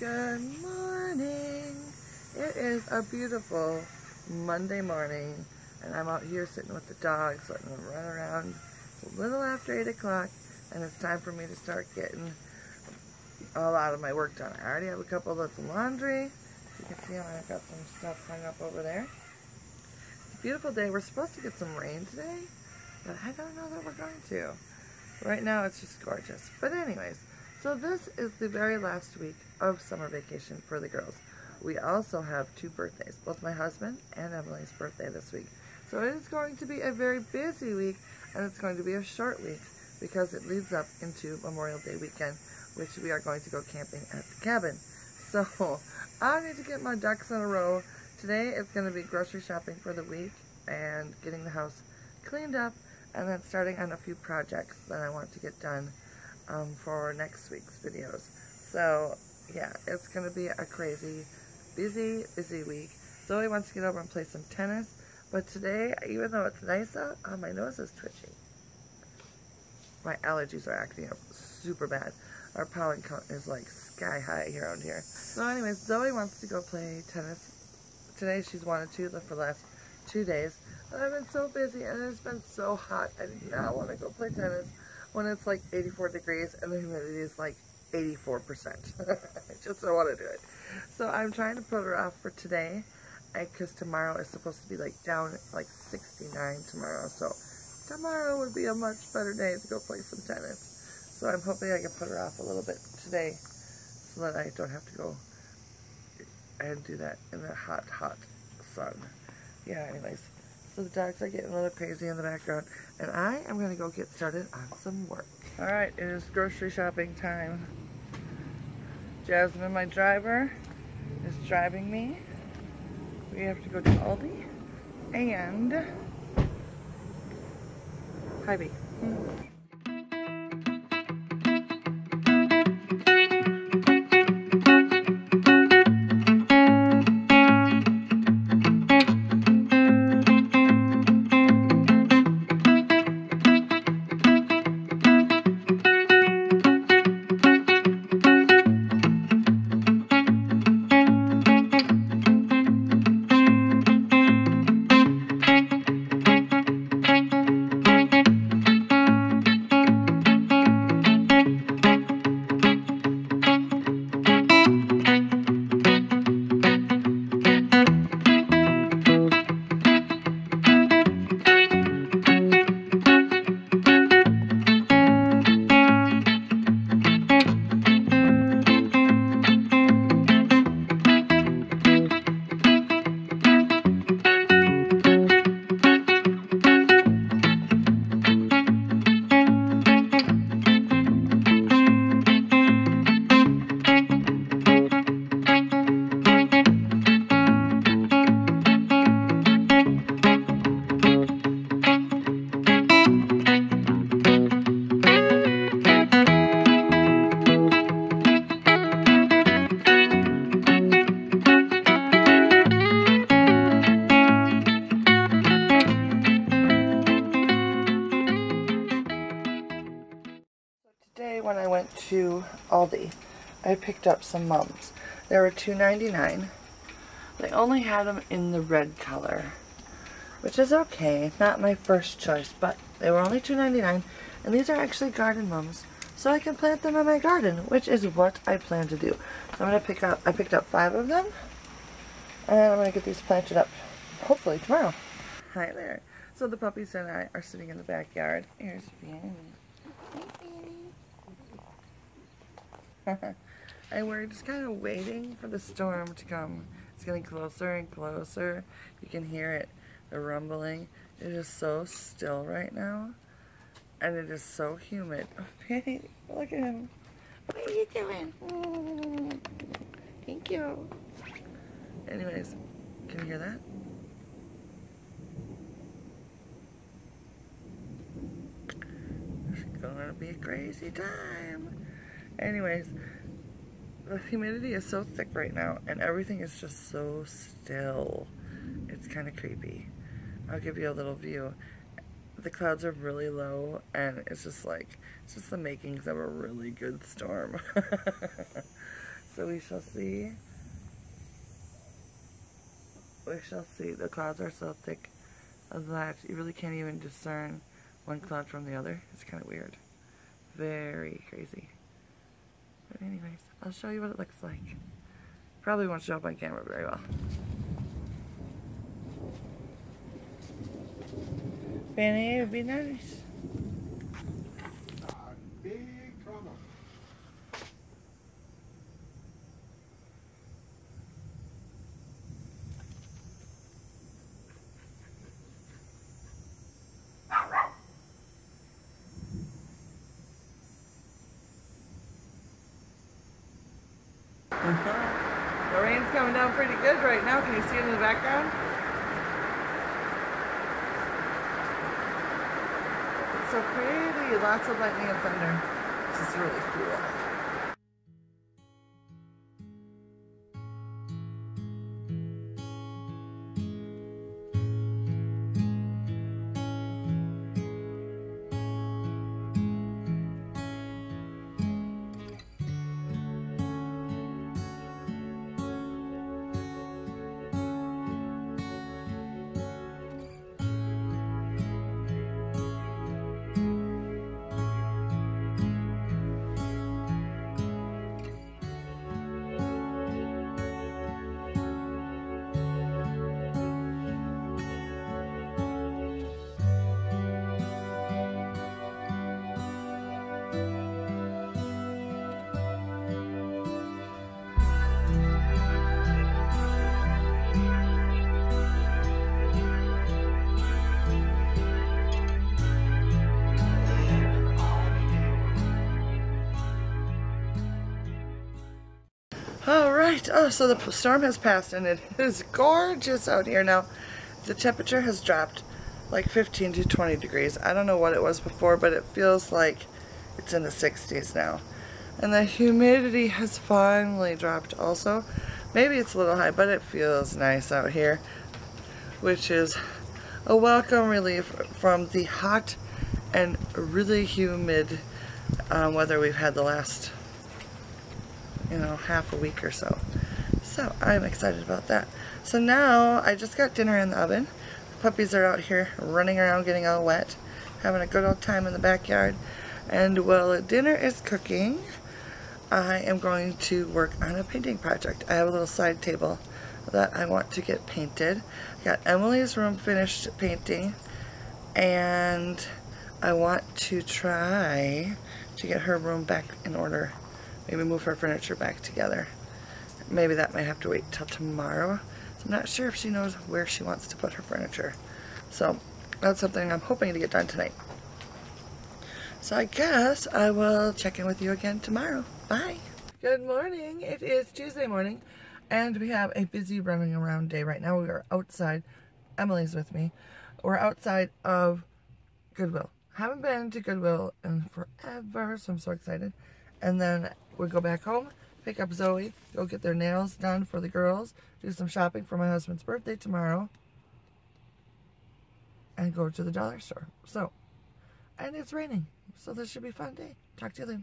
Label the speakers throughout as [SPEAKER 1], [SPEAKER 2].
[SPEAKER 1] Good morning. It is a beautiful Monday morning and I'm out here sitting with the dogs, letting them run around. It's a little after 8 o'clock and it's time for me to start getting a lot of my work done. I already have a couple loads of laundry. You can see I've got some stuff hung up over there. It's a beautiful day. We're supposed to get some rain today, but I don't know that we're going to. Right now it's just gorgeous. But anyways, so this is the very last week of summer vacation for the girls. We also have 2 birthdays, both my husband and Emily's birthday this week. So it is going to be a very busy week, and it's going to be a short week because it leads up into Memorial Day weekend, which we are going to go camping at the cabin. So I need to get my ducks in a row. Today it's going to be grocery shopping for the week and getting the house cleaned up, and then starting on a few projects that I want to get done for next week's videos. So yeah, it's going to be a crazy, busy week. Zoe wants to get over and play some tennis, but today, even though it's nice out, my nose is twitchy. My allergies are acting up super bad. Our pollen count is like sky high around here. So anyways, Zoe wants to go play tennis. Today she's wanted to for the last 2 days. But I've been so busy and it's been so hot. I do not want to go play tennis when it's like 84 degrees and the humidity is like 84%. I just don't want to do it. So I'm trying to put her off for today because tomorrow is supposed to be like down like 69 tomorrow. So tomorrow would be a much better day to go play some tennis. So I'm hoping I can put her off a little bit today so that I don't have to go and do that in the hot sun. Yeah, anyways. So the dogs are getting a little crazy in the background, and I am going to go get started on some work. Alright, it is grocery shopping time. Jasmine, my driver, is driving me. We have to go to Aldi and Hy-Vee. Today when I went to Aldi, I picked up some mums. They were $2.99. They only had them in the red color, which is okay. Not my first choice, but they were only $2.99, and these are actually garden mums, so I can plant them in my garden, which is what I plan to do. So I picked up 5 of them, and I'm gonna get these planted up hopefully tomorrow. Hi there. So the puppies and I are sitting in the backyard. Here's Fanny. And we're just kind of waiting for the storm to come. It's getting closer and closer. You can hear it, the rumbling. It is so still right now, and it is so humid. Oh, Penny, look at him. What are you doing? Thank you. Anyways, can you hear that? It's gonna be a crazy time. Anyways, the humidity is so thick right now and everything is just so still. It's kind of creepy. I'll give you a little view. The clouds are really low and it's just like, it's just the makings of a really good storm. So we shall see. We shall see. The clouds are so thick that you really can't even discern one cloud from the other. It's kind of weird. Very crazy. But anyways, I'll show you what it looks like. Probably won't show up on camera very well. Fanny, it would be nice.
[SPEAKER 2] Big trouble.
[SPEAKER 1] The rain's coming down pretty good right now. Can you see it in the background? It's so pretty. Lots of lightning and thunder. This is really cool. Alright, so the storm has passed and it is gorgeous out here now. The temperature has dropped like 15 to 20 degrees. I don't know what it was before, but it feels like it's in the 60s now. And the humidity has finally dropped also. Maybe it's a little high, but it feels nice out here, which is a welcome relief from the hot and really humid weather we've had the last half a week or so. So I'm excited about that. So now I just got dinner in the oven. The puppies are out here running around getting all wet, having a good old time in the backyard. And while dinner is cooking, I am going to work on a painting project. I have a little side table that I want to get painted. I got Emily's room finished painting, and I want to try to get her room back in order. Maybe move her furniture back together. Maybe that might have to wait till tomorrow. So I'm not sure if she knows where she wants to put her furniture. So that's something I'm hoping to get done tonight. So I guess I will check in with you again tomorrow. Bye. Good morning. It is Tuesday morning and we have a busy running around day right now. We are outside. Emily's with me. We're outside of Goodwill. Haven't been to Goodwill in forever, so I'm so excited. And then we go back home, pick up Zoe, go get their nails done for the girls, do some shopping for my husband's birthday tomorrow, and go to the dollar store. So, and it's raining, so this should be a fun day. Talk to you later.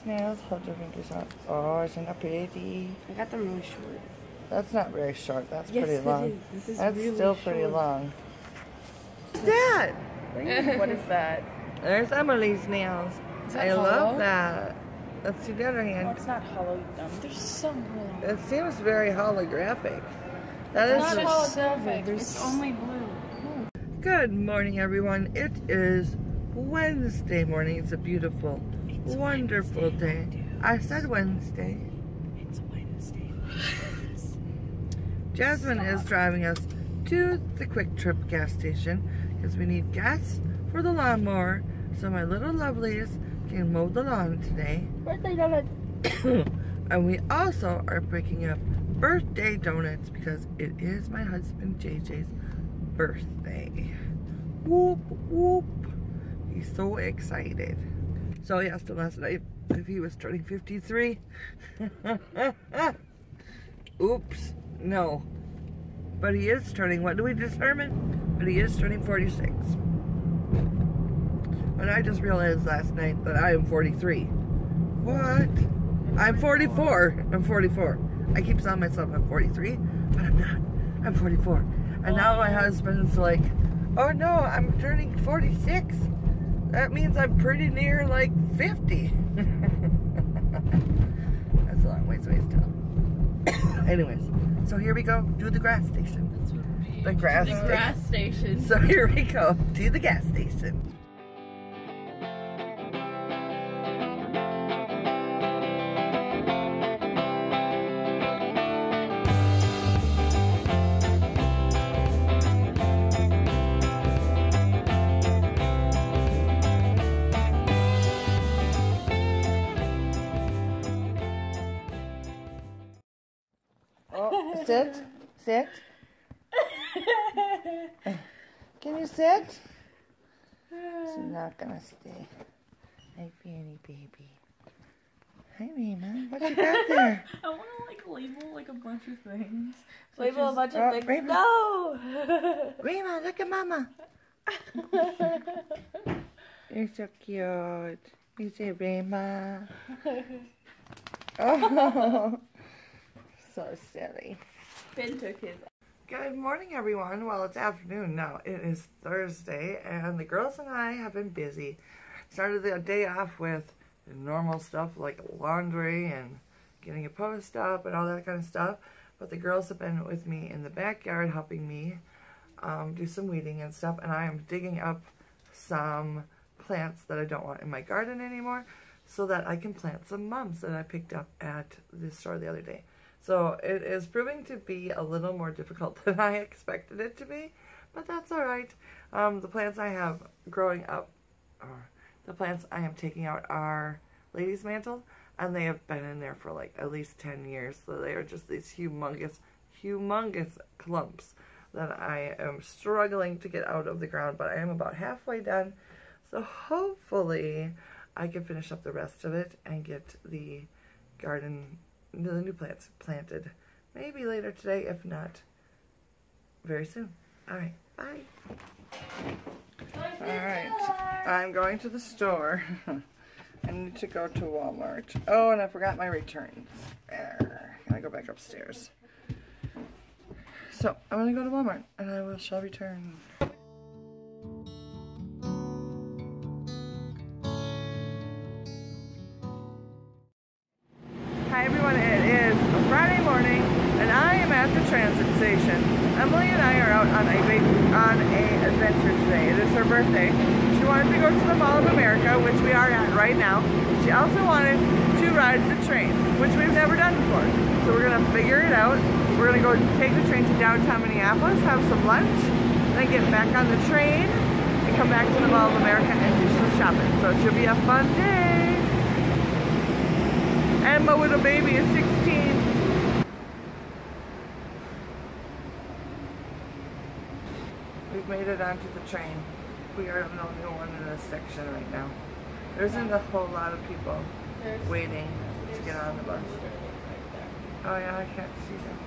[SPEAKER 1] Nails, hold your fingers up. Oh, isn't that pretty?
[SPEAKER 3] I got them really short.
[SPEAKER 1] That's not very short. That's
[SPEAKER 3] yes,
[SPEAKER 1] pretty long.
[SPEAKER 3] It is. This is
[SPEAKER 1] That's
[SPEAKER 3] really
[SPEAKER 1] still
[SPEAKER 3] short.
[SPEAKER 1] pretty long. What's that?
[SPEAKER 3] What is that?
[SPEAKER 1] There's Emily's nails. I
[SPEAKER 3] hollow?
[SPEAKER 1] love that. Let's see the other
[SPEAKER 3] Oh,
[SPEAKER 1] hand.
[SPEAKER 3] it's not hollow. They're so hollow.
[SPEAKER 1] It seems very holographic. That is
[SPEAKER 3] It's not
[SPEAKER 1] just
[SPEAKER 3] holographic. It's only blue.
[SPEAKER 1] Good morning, everyone. It is Wednesday morning. It's a beautiful, wonderful day. I said Wednesday.
[SPEAKER 3] It's Wednesday.
[SPEAKER 1] Jasmine is driving us to the Quick Trip gas station because we need gas for the lawnmower so my little lovelies can mow the lawn today.
[SPEAKER 3] Birthday donuts.
[SPEAKER 1] And we also are picking up birthday donuts because it is my husband JJ's birthday. Whoop whoop. He's so excited. So I asked him last night if he was turning 53. Oops, no. But he is turning, what do we determine? But he is turning 46. And I just realized last night that I am 43. What? I'm 44. I'm 44. I keep telling myself I'm 43, but I'm not. I'm 44. And now my husband's like, oh no, I'm turning 46. That means I'm pretty near like 50. That's a long ways away still. Anyways, so here we go to the gas station. The grass
[SPEAKER 3] station.
[SPEAKER 1] So here we go to the gas station. Oh, sit. Sit. Can you sit? She's not gonna stay. Hi, Fanny baby. Hi, Rima. What you got there?
[SPEAKER 3] I want to like label like a bunch of things.
[SPEAKER 2] Label a bunch of things.
[SPEAKER 1] Rima.
[SPEAKER 2] No!
[SPEAKER 1] Rima, look at Mama. You're so cute. You say Rima. Oh, so silly.
[SPEAKER 2] Finn took his.
[SPEAKER 1] Good morning, everyone. Well, it's afternoon now. It is Thursday, and the girls and I have been busy. Started the day off with the normal stuff like laundry and getting a post up and all that kind of stuff. But the girls have been with me in the backyard helping me do some weeding and stuff. And I am digging up some plants that I don't want in my garden anymore so that I can plant some mums that I picked up at the store the other day. So it is proving to be a little more difficult than I expected it to be, but that's all right. The plants I have growing up, or the plants I am taking out are ladies' mantle, and they have been in there for like at least 10 years. So they are just these humongous clumps that I am struggling to get out of the ground, but I am about halfway done. So hopefully I can finish up the rest of it and get the garden, the new plants planted. Maybe later today, if not, very soon. Alright, bye. Alright, I'm going to the store. I need to go to Walmart. Oh, and I forgot my returns. Can I go back upstairs? So, I'm going to go to Walmart, and I shall return. Hi everyone, it is a Friday morning and I am at the transit station. Emily and I are out on a adventure today. It is her birthday. She wanted to go to the Mall of America, which we are at right now. She also wanted to ride the train, which we've never done before. So we're going to figure it out. We're going to go take the train to downtown Minneapolis, have some lunch, then get back on the train and come back to the Mall of America and do some shopping. So it should be a fun day. And my little baby is 16. We've made it onto the train. We are the only one in this section right now. There isn't a whole lot of people waiting to get on the bus. Oh yeah, I can't see them.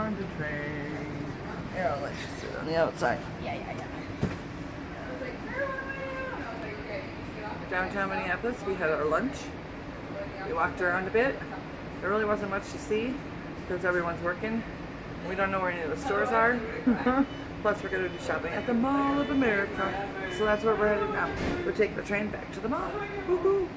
[SPEAKER 1] on the train. Here, I'll let you sit on the outside.
[SPEAKER 2] Yeah.
[SPEAKER 1] Downtown Minneapolis, we had our lunch. We walked around a bit. There really wasn't much to see because everyone's working. We don't know where any of the stores are. Plus, we're going to do shopping at the Mall of America. So that's where we're headed now. We'll take the train back to the mall. Woohoo!